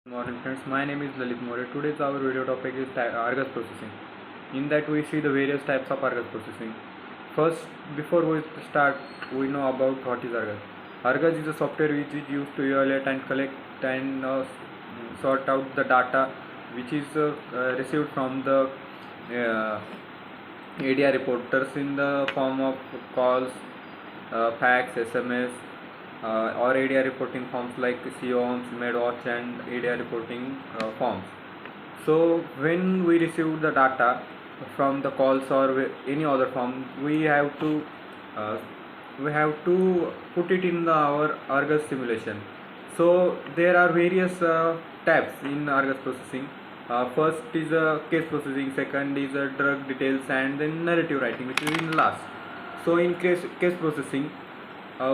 Good morning friends, my name is Lalit More. Today's our video topic is Argus processing. In that we see the various types of Argus processing. First, before we start, we know about what is Argus. Argus is a software which is used to evaluate and collect and sort out the data which is received from the uh, ADR reporters in the form of calls, fax, SMS, or ADR reporting forms like COMs, MedWatch, and ADR reporting forms. So when we receive the data from the calls or any other form, uh, we have to put it in our Argus simulation. So there are various tabs in Argus processing. First is case processing, second is drug details, and then narrative writing, which is in last. So in case processing,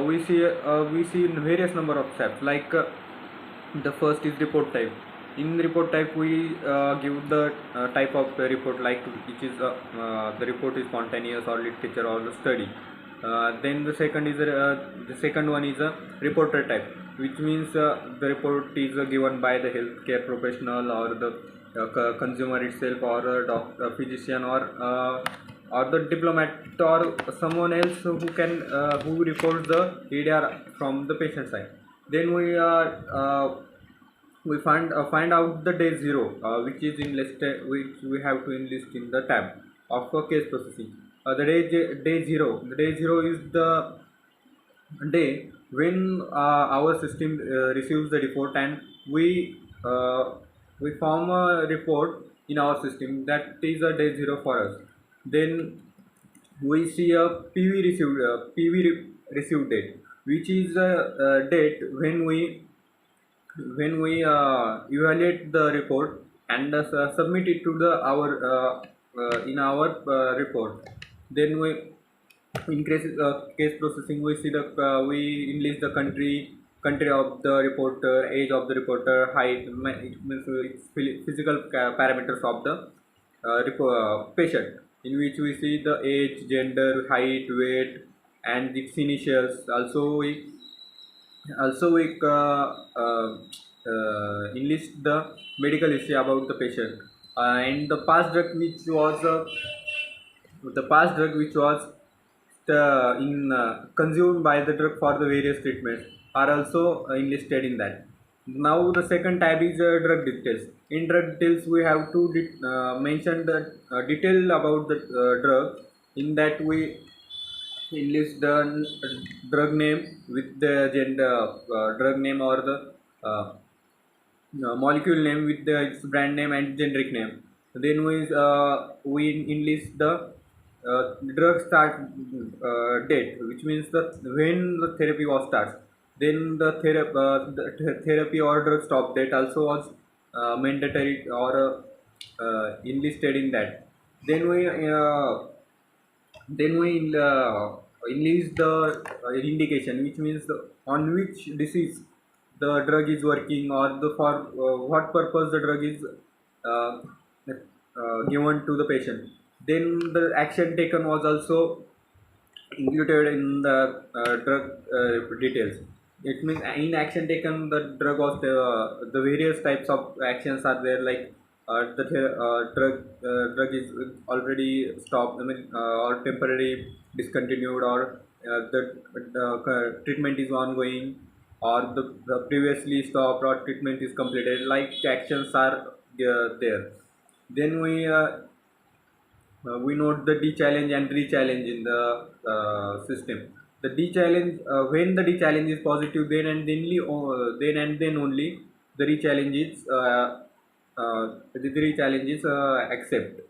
we see in various number of steps like the first is report type. In report type we give the type of the report, like which is the report is spontaneous or literature or the study. Then the second one is a reporter type, which means the report is given by the healthcare professional or the consumer itself or a physician or the diplomat or someone else who reports the ADR from the patient side. Then we find out the day zero, which is enlisted, which we have to enlist in the tab of case processing. The day zero is the day when our system receives the report, and we form a report in our system that is a day zero for us. Then we see a PV received date, which is a date when we evaluate the report and submit it to the our in our report. Then we in case processing, we see the we enlist the country of the reporter, age of the reporter, height, it means its physical parameters of the patient, in which we see the age, gender, height, weight, and its initials. Also we enlist the medical history about the patient, and the past drug which was in consumed by the drug for the various treatments are also enlisted in that. Now the second tab is drug details. In drug details we have to mention the detail about the drug. In that we enlist the drug name with the gender, drug name or the molecule name with its brand name and generic name. Then we enlist the drug start date, which means when the therapy was starts. Then the therapy or drug stop date also was mandatory or enlisted in that. Then we enlist the indication, which means on which disease the drug is working, or the for what purpose the drug is given to the patient. Then the action taken was also included in the drug details. It means in action taken, the drug was the various types of actions are there, like drug is already stopped, I mean, or temporarily discontinued, or the treatment is ongoing, or the previously stopped or treatment is completed. Like actions are there. Then we note the D challenge and re challenge in the system. The D challenge, when the D challenge is positive, then and then only the re challenge is accept.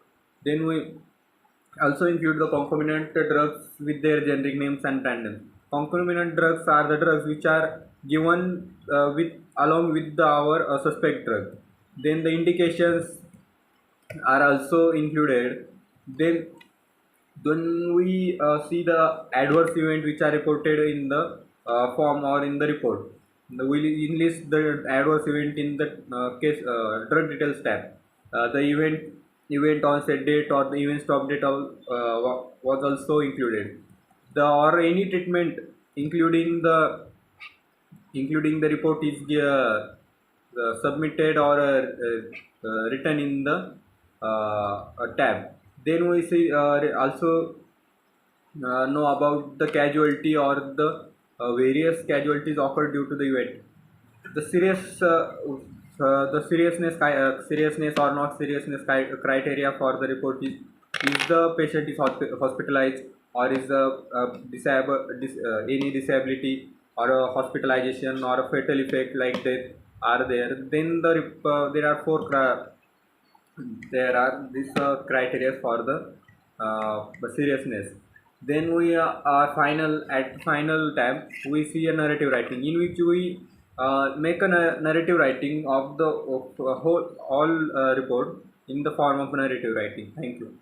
Then we also include the concomitant drugs with their generic names and brand names. Concomitant drugs are the drugs which are given with along with our suspect drug. Then the indications are also included. Then we see the adverse event which are reported in the form or in the report. We enlist the adverse event in the case drug details tab. The event onset date or the event stop date was also included. The or any treatment including the report is submitted or written in the tab. Then we see also know about the casualty or the various casualties occurred due to the event. The seriousness or not seriousness criteria for the report is the patient is hospitalized, or is any disability or a hospitalization or a fatal effect like death are there. Then there are this criteria for the seriousness. Then we are final tab we see a narrative writing, in which we make a narrative writing of the whole all report in the form of narrative writing. Thank you.